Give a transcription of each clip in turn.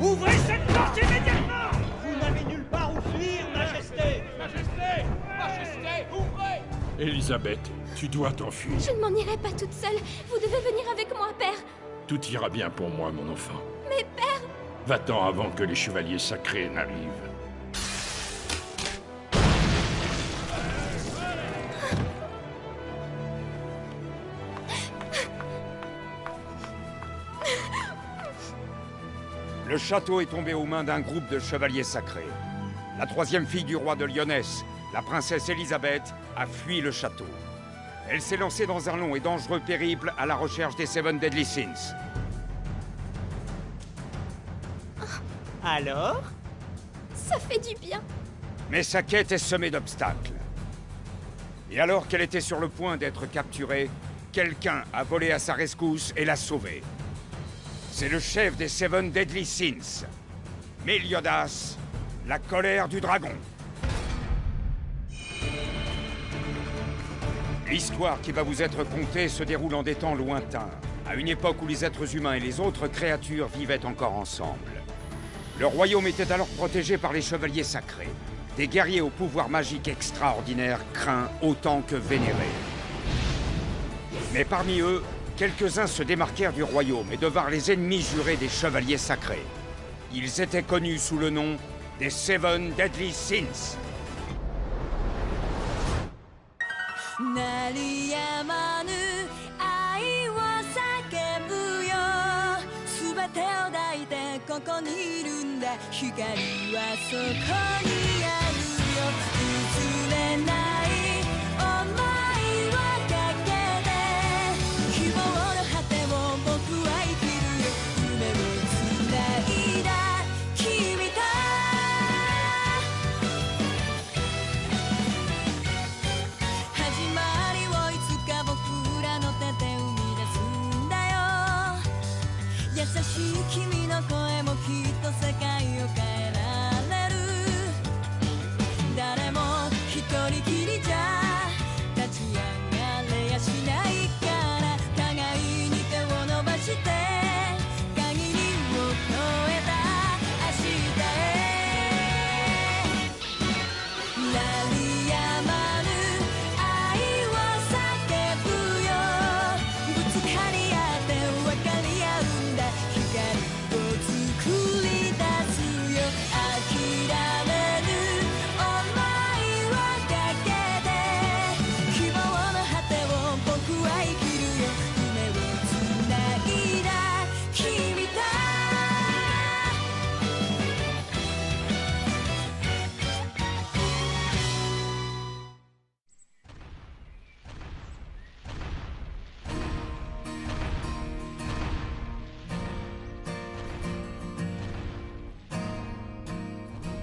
Ouvrez cette porte immédiatement! Vous n'avez nulle part où fuir, Majesté! Majesté! Majesté, ouvrez! Elisabeth, tu dois t'enfuir. Je ne m'en irai pas toute seule. Vous devez venir avec moi, père. Tout ira bien pour moi, mon enfant. Mais père... Va-t'en avant que les chevaliers sacrés n'arrivent. Le château est tombé aux mains d'un groupe de chevaliers sacrés. La troisième fille du roi de Lyonesse, la princesse Elisabeth, a fui le château. Elle s'est lancée dans un long et dangereux périple à la recherche des Seven Deadly Sins. Alors? Ça fait du bien. Mais sa quête est semée d'obstacles. Et alors qu'elle était sur le point d'être capturée, quelqu'un a volé à sa rescousse et l'a sauvée. C'est le chef des Seven Deadly Sins, Meliodas, la colère du dragon. L'histoire qui va vous être contée se déroule en des temps lointains, à une époque où les êtres humains et les autres créatures vivaient encore ensemble. Le royaume était alors protégé par les chevaliers sacrés, des guerriers au pouvoir magique extraordinaire, craints autant que vénérés. Mais parmi eux, quelques-uns se démarquèrent du royaume et devinrent les ennemis jurés des chevaliers sacrés. Ils étaient connus sous le nom des Seven Deadly Sins.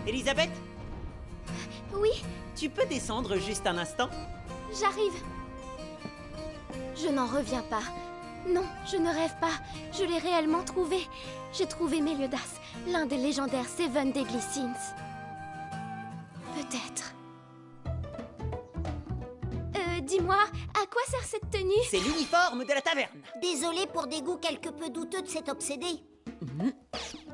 Elisabeth, Oui, tu peux descendre juste un instant? j'arrive. Je n'en reviens pas. Non, je ne rêve pas. Je l'ai réellement trouvé. J'ai trouvé Meliodas, l'un des légendaires Seven Deadly Sins. Peut-être. Dis-moi, à quoi sert cette tenue? C'est l'uniforme de la taverne. Désolé pour des goûts quelque peu douteux de cet obsédé.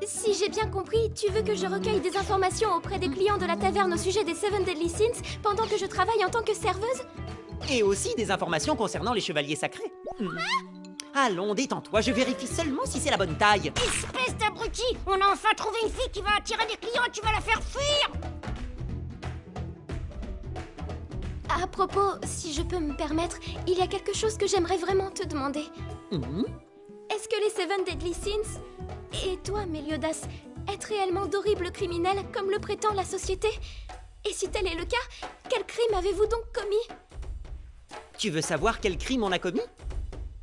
Si j'ai bien compris, tu veux que je recueille des informations auprès des clients de la taverne au sujet des Seven Deadly Sins pendant que je travaille en tant que serveuse? Et aussi des informations concernant les chevaliers sacrés. Allons, détends-toi, je vérifie seulement si c'est la bonne taille. Espèce d'abruti! On a enfin trouvé une fille qui va attirer des clients et tu vas la faire fuir! À propos, si je peux me permettre, il y a quelque chose que j'aimerais vraiment te demander. Est-ce que les Seven Deadly Sins, et toi, Meliodas, êtes réellement d'horribles criminels comme le prétend la société? Et si tel est le cas, quel crime avez-vous donc commis? Tu veux savoir quel crime on a commis?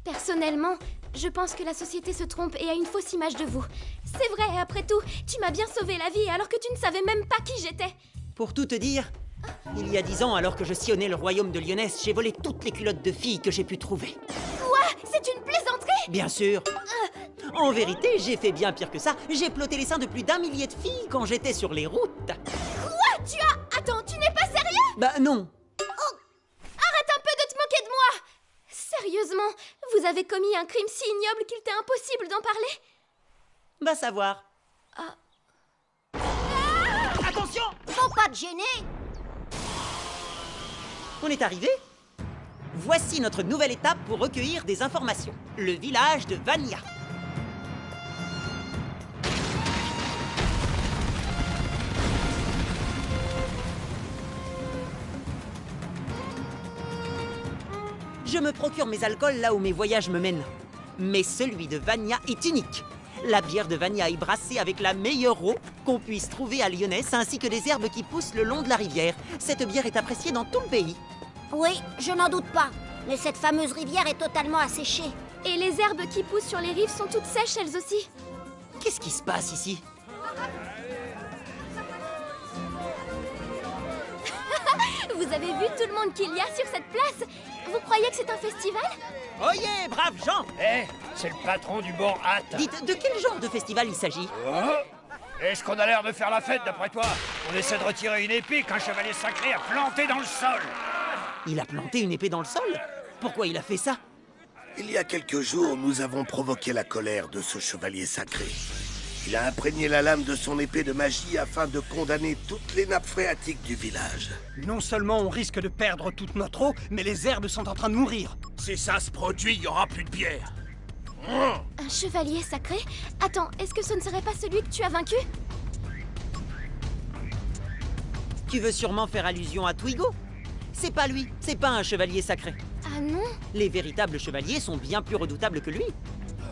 Personnellement, je pense que la société se trompe et a une fausse image de vous. C'est vrai, après tout, tu m'as bien sauvé la vie alors que tu ne savais même pas qui j'étais. Pour tout te dire, il y a 10 ans, alors que je sillonnais le royaume de Lyonesse, j'ai volé toutes les culottes de filles que j'ai pu trouver. Quoi? C'est une plaisanterie? Bien sûr. En vérité, j'ai fait bien pire que ça. J'ai ploté les seins de plus d'1 millier de filles quand j'étais sur les routes. Quoi? Tu as... Attends, tu n'es pas sérieux? Bah non. Arrête un peu de te moquer de moi! Sérieusement, vous avez commis un crime si ignoble qu'il t'est impossible d'en parler? Va savoir. Attention! Faut pas te gêner. On est arrivé? Voici notre nouvelle étape pour recueillir des informations. Le village de Vania. Je me procure mes alcools là où mes voyages me mènent. Mais celui de Vania est unique. La bière de Vania est brassée avec la meilleure eau qu'on puisse trouver à Lyonesse, ainsi que des herbes qui poussent le long de la rivière. Cette bière est appréciée dans tout le pays. Oui, je n'en doute pas. Mais cette fameuse rivière est totalement asséchée. Et les herbes qui poussent sur les rives sont toutes sèches elles aussi. Qu'est-ce qui se passe ici? Vous avez vu tout le monde qu'il y a sur cette place? Vous croyez que c'est un festival? Oyez, braves gens! Eh, c'est le patron du bon hâte. Dites, de quel genre de festival il s'agit? Est-ce qu'on a l'air de faire la fête d'après toi? On essaie de retirer une épée qu'un chevalier sacré a plantée dans le sol. Il a planté une épée dans le sol? Pourquoi il a fait ça? Il y a quelques jours, nous avons provoqué la colère de ce chevalier sacré. Il a imprégné la lame de son épée de magie afin de condamner toutes les nappes phréatiques du village. Non seulement on risque de perdre toute notre eau, mais les herbes sont en train de mourir. Si ça se produit, il y aura plus de bière. Un chevalier sacré? Attends, est-ce que ce ne serait pas celui que tu as vaincu? Tu veux sûrement faire allusion à Twigo? C'est pas lui, c'est pas un chevalier sacré. Ah non? Les véritables chevaliers sont bien plus redoutables que lui.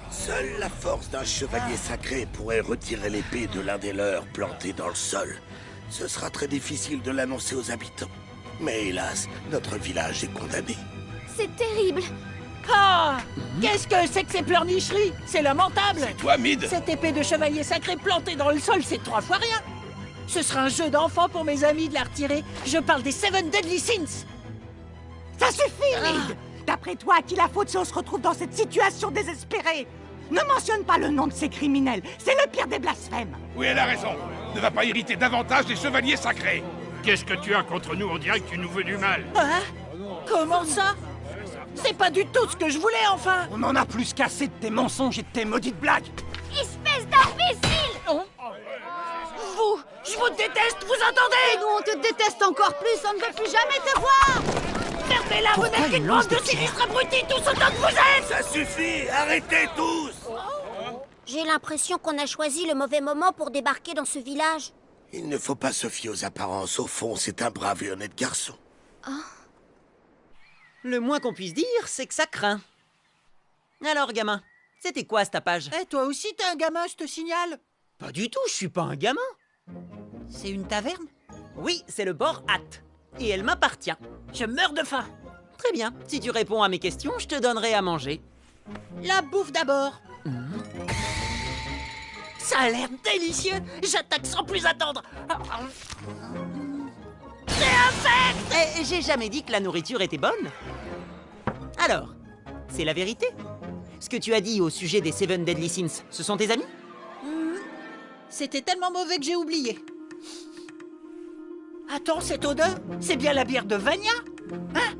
Seule la force d'un chevalier sacré pourrait retirer l'épée de l'un des leurs plantée dans le sol. Ce sera très difficile de l'annoncer aux habitants. Mais hélas, notre village est condamné. C'est terrible! Ah! Qu'est-ce que c'est que ces pleurnicheries? C'est lamentable! C'est toi, Mid? Cette épée de chevalier sacré plantée dans le sol, c'est 3 fois rien! Ce sera un jeu d'enfant pour mes amis de la retirer. Je parle des Seven Deadly Sins! Ça suffit, Reed! D'après toi, à qui la faute si on se retrouve dans cette situation désespérée? Ne mentionne pas le nom de ces criminels, c'est le pire des blasphèmes! Oui, elle a raison. Ne va pas irriter davantage les chevaliers sacrés. Qu'est-ce que tu as contre nous? On dirait que tu nous veux du mal. Hein? Comment ça? C'est pas du tout ce que je voulais, enfin! On en a plus qu'assez de tes mensonges et de tes maudites blagues. Espèce d'imbécile! Je vous déteste, vous entendez? Et nous, on te déteste encore plus, on ne veut plus jamais te voir! Fermez-la, vous Pourquoi n'êtes qu'une il lance bande de des pierres? sinistres abrutis, tous autant que vous êtes! Ça suffit! Arrêtez tous! J'ai l'impression qu'on a choisi le mauvais moment pour débarquer dans ce village. Il ne faut pas se fier aux apparences. Au fond, c'est un brave et honnête garçon. Le moins qu'on puisse dire, c'est que ça craint. Alors, gamin, c'était quoi ce tapage? Eh, toi aussi, t'es un gamin, je te signale. Pas du tout, je suis pas un gamin. C'est une taverne? Oui, c'est le bord hâte. Et elle m'appartient. Je meurs de faim. Très bien, si tu réponds à mes questions, je te donnerai à manger. La bouffe d'abord. Ça a l'air délicieux. J'attaque sans plus attendre. Eh, j'ai jamais dit que la nourriture était bonne. Alors, c'est la vérité? Ce que tu as dit au sujet des Seven Deadly Sins, ce sont tes amis? C'était tellement mauvais que j'ai oublié. Attends, cette odeur, c'est bien la bière de Vania? Hein?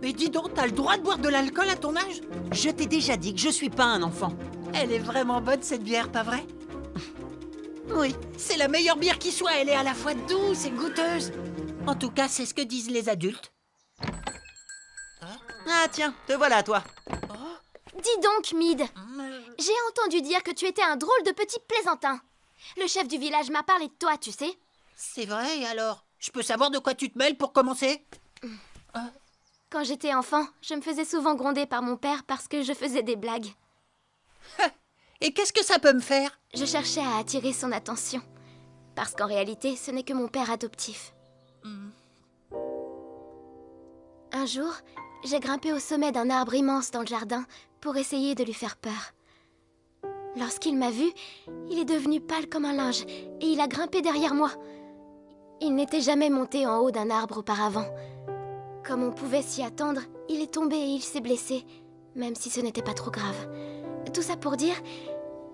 Mais dis donc, t'as le droit de boire de l'alcool à ton âge? Je t'ai déjà dit que je suis pas un enfant. Elle est vraiment bonne, cette bière, pas vrai? Oui. C'est la meilleure bière qui soit, elle est à la fois douce et goûteuse. En tout cas, c'est ce que disent les adultes. Ah tiens, te voilà toi. Dis donc, Mid, j'ai entendu dire que tu étais un drôle de petit plaisantin. Le chef du village m'a parlé de toi, tu sais. C'est vrai, alors? Je peux savoir de quoi tu te mêles pour commencer? Quand j'étais enfant, je me faisais souvent gronder par mon père parce que je faisais des blagues. Et qu'est-ce que ça peut me faire? Je cherchais à attirer son attention. Parce qu'en réalité, ce n'est que mon père adoptif. Un jour, j'ai grimpé au sommet d'un arbre immense dans le jardin pour essayer de lui faire peur. Lorsqu'il m'a vue, il est devenu pâle comme un linge et il a grimpé derrière moi. Il n'était jamais monté en haut d'un arbre auparavant. Comme on pouvait s'y attendre, il est tombé et il s'est blessé, même si ce n'était pas trop grave. Tout ça pour dire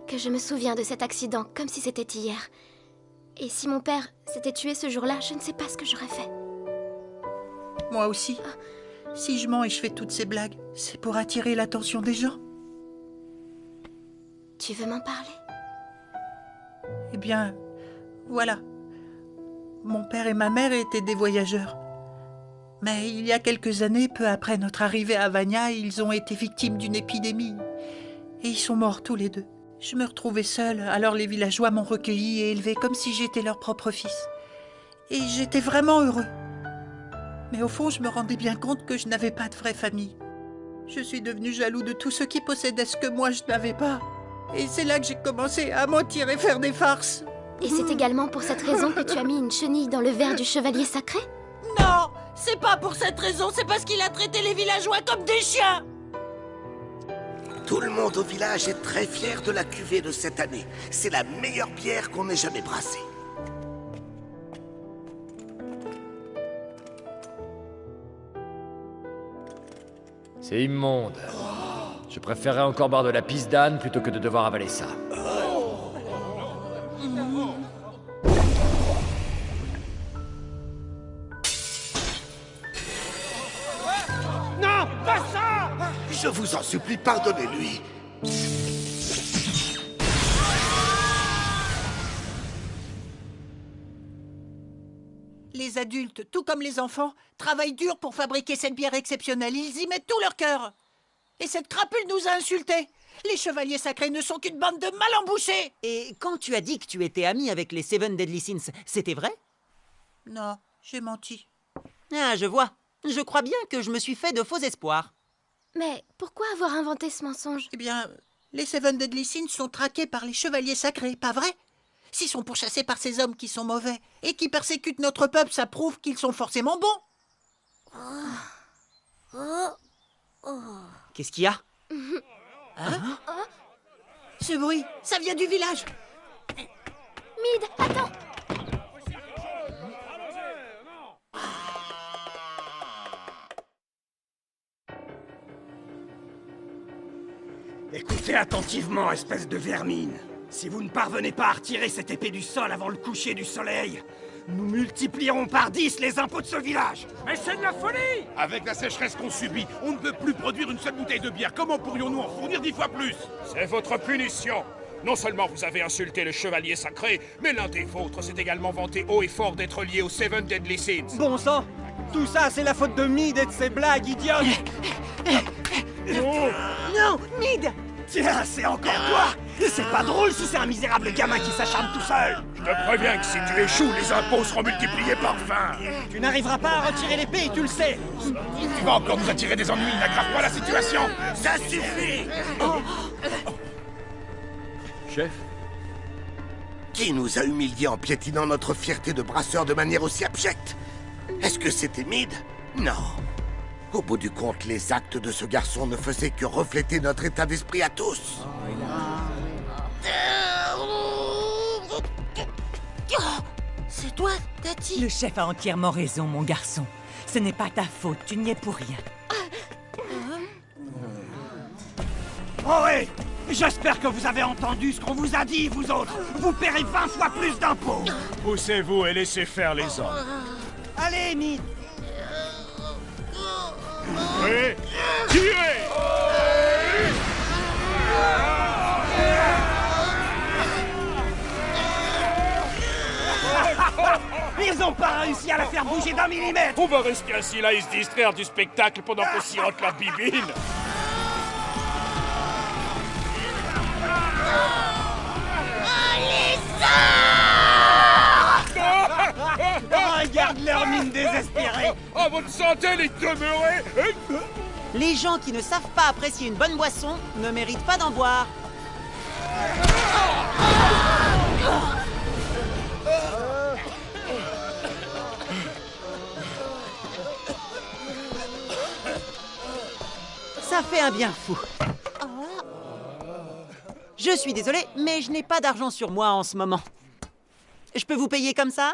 que je me souviens de cet accident comme si c'était hier. Et si mon père s'était tué ce jour-là, je ne sais pas ce que j'aurais fait. Moi aussi. Si je mens et je fais toutes ces blagues, c'est pour attirer l'attention des gens. Tu veux m'en parler? Eh bien, voilà. Mon père et ma mère étaient des voyageurs. Mais il y a quelques années, peu après notre arrivée à Vania, ils ont été victimes d'une épidémie. Et ils sont morts tous les deux. Je me retrouvais seule, alors les villageois m'ont recueillie et élevée comme si j'étais leur propre fils. Et j'étais vraiment heureux. Mais au fond, je me rendais bien compte que je n'avais pas de vraie famille. Je suis devenu jaloux de tous ceux qui possédaient ce que moi je n'avais pas. Et c'est là que j'ai commencé à mentir et faire des farces. Et c'est également pour cette raison que tu as mis une chenille dans le verre du chevalier sacré? Non, c'est pas pour cette raison, c'est parce qu'il a traité les villageois comme des chiens. Tout le monde au village est très fier de la cuvée de cette année. C'est la meilleure bière qu'on ait jamais brassée. C'est immonde. Je préférerais encore boire de la pisse d'âne plutôt que de devoir avaler ça. Non, pas ça! Je vous en supplie, pardonnez-lui. Les adultes, tout comme les enfants, travaillent dur pour fabriquer cette bière exceptionnelle. Ils y mettent tout leur cœur. Et cette crapule nous a insultés. Les chevaliers sacrés ne sont qu'une bande de mal embouchés. Et quand tu as dit que tu étais ami avec les Seven Deadly Sins, c'était vrai? Non, j'ai menti. Ah, je vois. Je crois bien que je me suis fait de faux espoirs. Mais pourquoi avoir inventé ce mensonge? Eh bien, les Seven Deadly Sins sont traqués par les chevaliers sacrés, pas vrai? S'ils sont pourchassés par ces hommes qui sont mauvais et qui persécutent notre peuple, ça prouve qu'ils sont forcément bons. Qu'est-ce qu'il y a? Hein? Ce bruit, ça vient du village. Mid, attends! Écoutez attentivement, espèce de vermine. Si vous ne parvenez pas à retirer cette épée du sol avant le coucher du soleil, nous multiplierons par 10 les impôts de ce village. Mais c'est de la folie! Avec la sécheresse qu'on subit, on ne peut plus produire une seule bouteille de bière. Comment pourrions-nous en fournir 10 fois plus? C'est votre punition. Non seulement vous avez insulté le chevalier sacré, mais l'un des vôtres s'est également vanté haut et fort d'être lié aux Seven Deadly Sins. Bon sang, tout ça c'est la faute de Mid et de ses blagues idiotes. Non, Mid! Tiens, c'est encore toi! C'est pas drôle si c'est un misérable gamin qui s'acharne tout seul! Je te préviens que si tu échoues, les impôts seront multipliés par 20. Tu n'arriveras pas à retirer l'épée, tu le sais! Tu vas encore nous attirer des ennuis, n'aggrave pas la situation! Ça suffit! Chef? Qui nous a humiliés en piétinant notre fierté de brasseur de manière aussi abjecte? Est-ce que c'était Mid? Non. Au bout du compte, les actes de ce garçon ne faisaient que refléter notre état d'esprit à tous. C'est toi, Tati? Le chef a entièrement raison, mon garçon. Ce n'est pas ta faute, tu n'y es pour rien. Oh ouais! J'espère que vous avez entendu ce qu'on vous a dit, vous autres! Vous paierez 20 fois plus d'impôts! Poussez-vous et laissez faire les hommes. Allez, Mid! Et tirez! Ils ont pas réussi à la faire bouger d'un millimètre! On va rester assis là et se distraire du spectacle pendant qu'on sirote la bibine. Regarde leur mine désespérée! À votre santé, les demeurés! Les gens qui ne savent pas apprécier une bonne boisson ne méritent pas d'en boire. Ça fait un bien fou. Je suis désolée, mais je n'ai pas d'argent sur moi en ce moment. Je peux vous payer comme ça?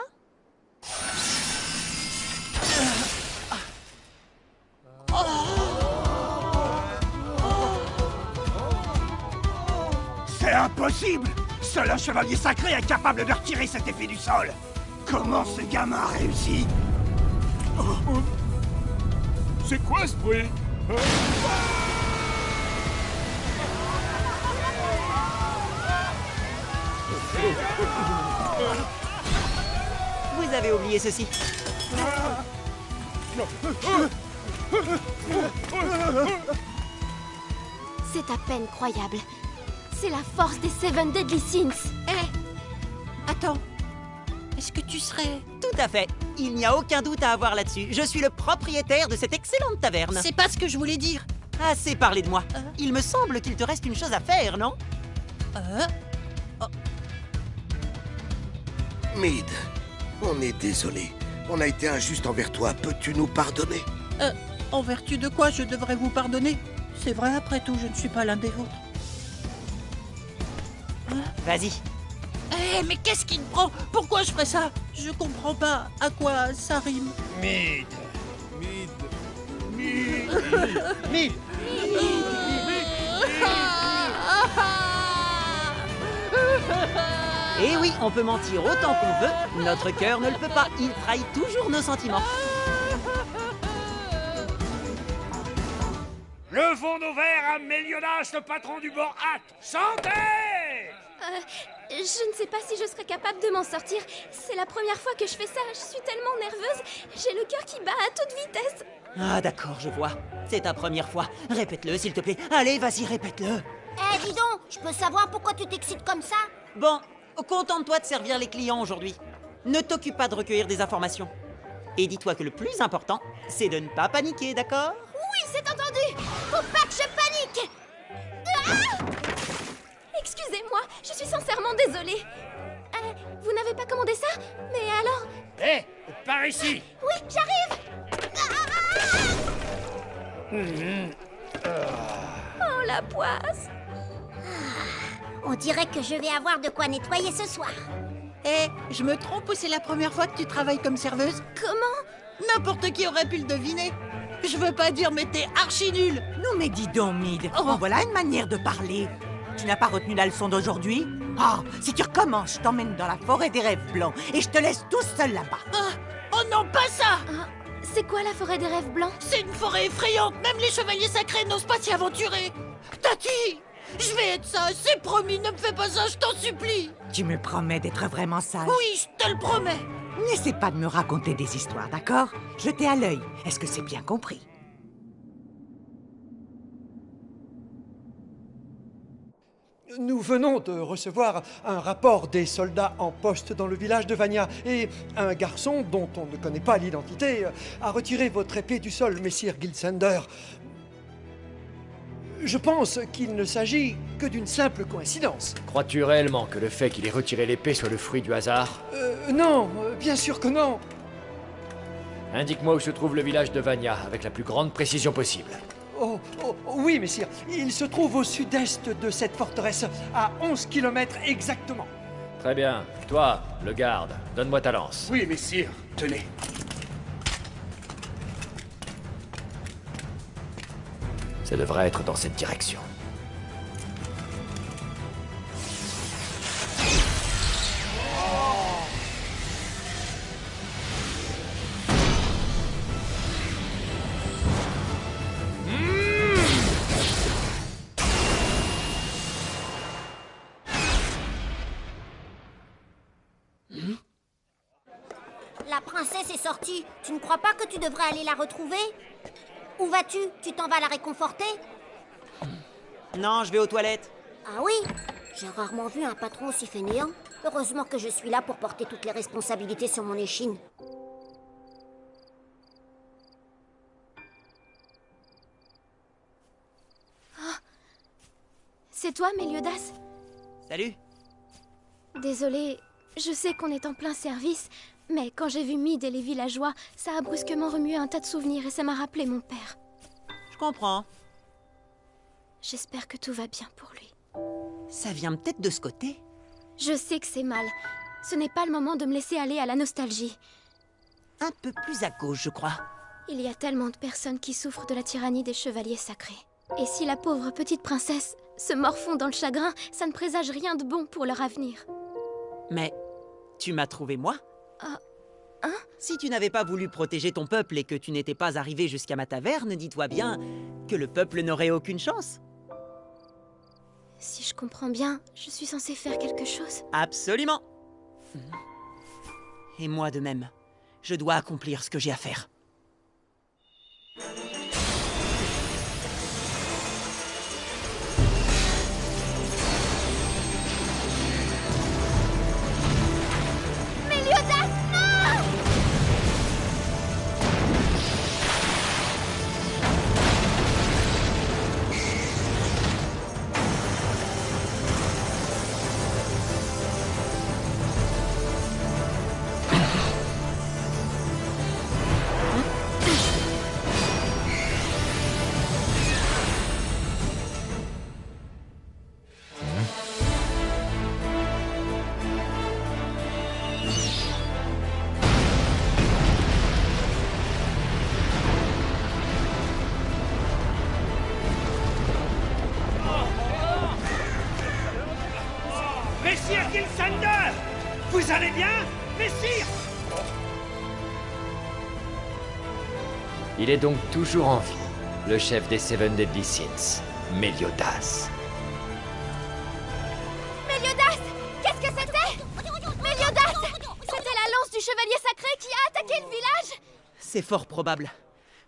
C'est impossible! Seul un chevalier sacré est capable de retirer cette épée du sol! Comment ce gamin a réussi? C'est quoi ce bruit? Vous avez oublié ceci. C'est à peine croyable. C'est la force des Seven Deadly Sins. Attends. Est-ce que tu serais... Tout à fait. Il n'y a aucun doute à avoir là-dessus. Je suis le propriétaire de cette excellente taverne. C'est pas ce que je voulais dire. Assez parlé de moi. Il me semble qu'il te reste une chose à faire, non? Mead, on est désolé. On a été injuste envers toi. Peux-tu nous pardonner? En vertu de quoi je devrais vous pardonner? C'est vrai, après tout, je ne suis pas l'un des vôtres. Vas-y. Mais qu'est-ce qui me prend? Pourquoi je ferais ça? Je comprends pas à quoi ça rime. Mead. Mead. Et oui, on peut mentir autant qu'on veut, notre cœur ne le peut pas, il trahit toujours nos sentiments. Levons nos verres à Meliodas, le patron du bord hâte. Santé! Je ne sais pas si je serai capable de m'en sortir. C'est la première fois que je fais ça. Je suis tellement nerveuse. J'ai le cœur qui bat à toute vitesse. Ah d'accord, je vois. C'est ta première fois. Répète-le, s'il te plaît. Allez, vas-y, répète-le. Eh, dis donc, je peux savoir pourquoi tu t'excites comme ça? Bon, contente-toi de servir les clients aujourd'hui. Ne t'occupe pas de recueillir des informations. Et dis-toi que le plus important, c'est de ne pas paniquer, d'accord? Oui, c'est entendu. Faut pas que je panique. Excusez-moi, je suis sincèrement désolée. Vous n'avez pas commandé ça? Mais alors... Hé, par ici. Oui, j'arrive. Oh, la poisse. On dirait que je vais avoir de quoi nettoyer ce soir. Je me trompe ou c'est la première fois que tu travailles comme serveuse? Comment? N'importe qui aurait pu le deviner. Je veux pas dire, mais t'es archi nul. Non mais dis donc, Mead. Oh, voilà une manière de parler. Tu n'as pas retenu la leçon d'aujourd'hui? Si tu recommences, je t'emmène dans la forêt des rêves blancs et je te laisse tout seul là-bas. Oh non, pas ça! C'est quoi la forêt des rêves blancs? C'est une forêt effrayante, même les chevaliers sacrés n'osent pas s'y aventurer. Tati, je vais être sage, c'est promis, ne me fais pas ça, je t'en supplie. Tu me promets d'être vraiment sage? Oui, je te le promets. N'essaie pas de me raconter des histoires, d'accord? Je t'ai à l'œil. Est-ce que c'est bien compris? Nous venons de recevoir un rapport des soldats en poste dans le village de Vania et un garçon dont on ne connaît pas l'identité a retiré votre épée du sol, messire Gilsander. Je pense qu'il ne s'agit que d'une simple coïncidence. Crois-tu réellement que le fait qu'il ait retiré l'épée soit le fruit du hasard? Non, bien sûr que non. Indique-moi où se trouve le village de Vania, avec la plus grande précision possible. Oui, messire. Il se trouve au sud-est de cette forteresse, à 11 km exactement. Très bien. Toi, le garde, donne-moi ta lance. Oui, messire. Tenez. Ça devrait être dans cette direction. La princesse est sortie. Tu ne crois pas que tu devrais aller la retrouver? Où vas-tu? Tu t'en vas la réconforter? Non, je vais aux toilettes. Ah oui? J'ai rarement vu un patron aussi fainéant. Heureusement que je suis là pour porter toutes les responsabilités sur mon échine. C'est toi, Meliodas? Salut. Désolée, je sais qu'on est en plein service, mais quand j'ai vu Mead et les villageois, ça a brusquement remué un tas de souvenirs et ça m'a rappelé mon père. Je comprends. J'espère que tout va bien pour lui. Ça vient peut-être de ce côté. Je sais que c'est mal. Ce n'est pas le moment de me laisser aller à la nostalgie. Un peu plus à gauche, je crois. Il y a tellement de personnes qui souffrent de la tyrannie des chevaliers sacrés. Et si la pauvre petite princesse se morfond dans le chagrin, ça ne présage rien de bon pour leur avenir. Mais tu m'as trouvé moi? Hein? Si tu n'avais pas voulu protéger ton peuple et que tu n'étais pas arrivé jusqu'à ma taverne, dis-toi bien que le peuple n'aurait aucune chance. Si je comprends bien, je suis censée faire quelque chose? Absolument. Et moi de même. Je dois accomplir ce que j'ai à faire. Meliodas, non! Messire Gilsander! Vous allez bien, Messire? Il est donc toujours en vie, le chef des Seven Deadly Sins, Meliodas. Meliodas! Qu'est-ce que c'était? Meliodas! C'était la lance du chevalier sacré qui a attaqué le village? C'est fort probable.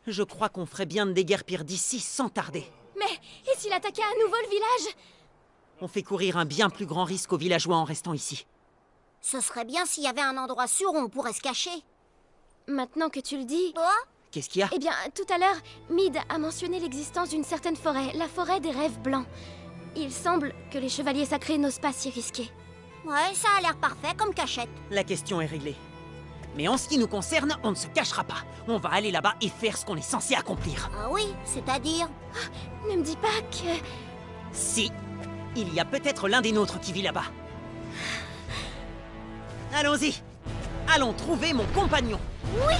Je crois qu'on ferait bien de déguerpir d'ici sans tarder. Mais, et s'il attaquait à nouveau le village? On fait courir un bien plus grand risque aux villageois en restant ici. Ce serait bien s'il y avait un endroit sûr où on pourrait se cacher. Maintenant que tu le dis... Quoi? Qu'est-ce qu'il y a? Eh bien, tout à l'heure, Mid a mentionné l'existence d'une certaine forêt, la forêt des rêves blancs. Il semble que les chevaliers sacrés n'osent pas s'y risquer. Ouais, ça a l'air parfait comme cachette. La question est réglée. Mais en ce qui nous concerne, on ne se cachera pas. On va aller là-bas et faire ce qu'on est censé accomplir. Ah oui, c'est-à-dire? Ne me dis pas que... Si, il y a peut-être l'un des nôtres qui vit là-bas. Allons-y. Allons trouver mon compagnon. Oui!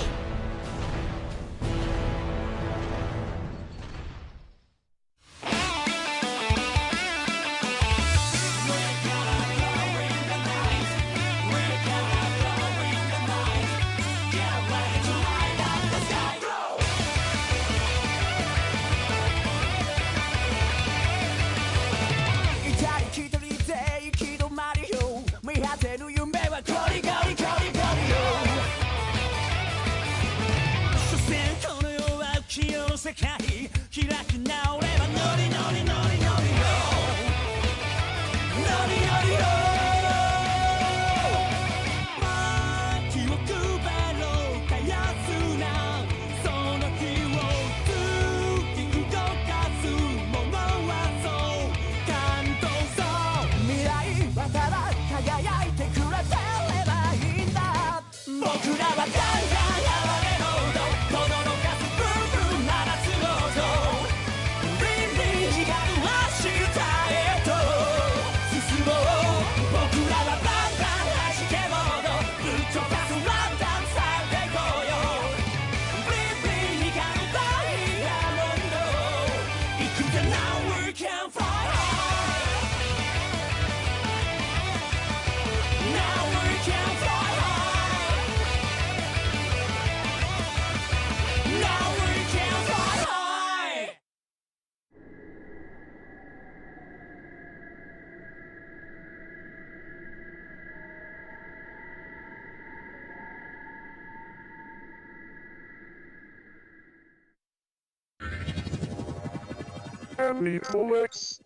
Omnipolex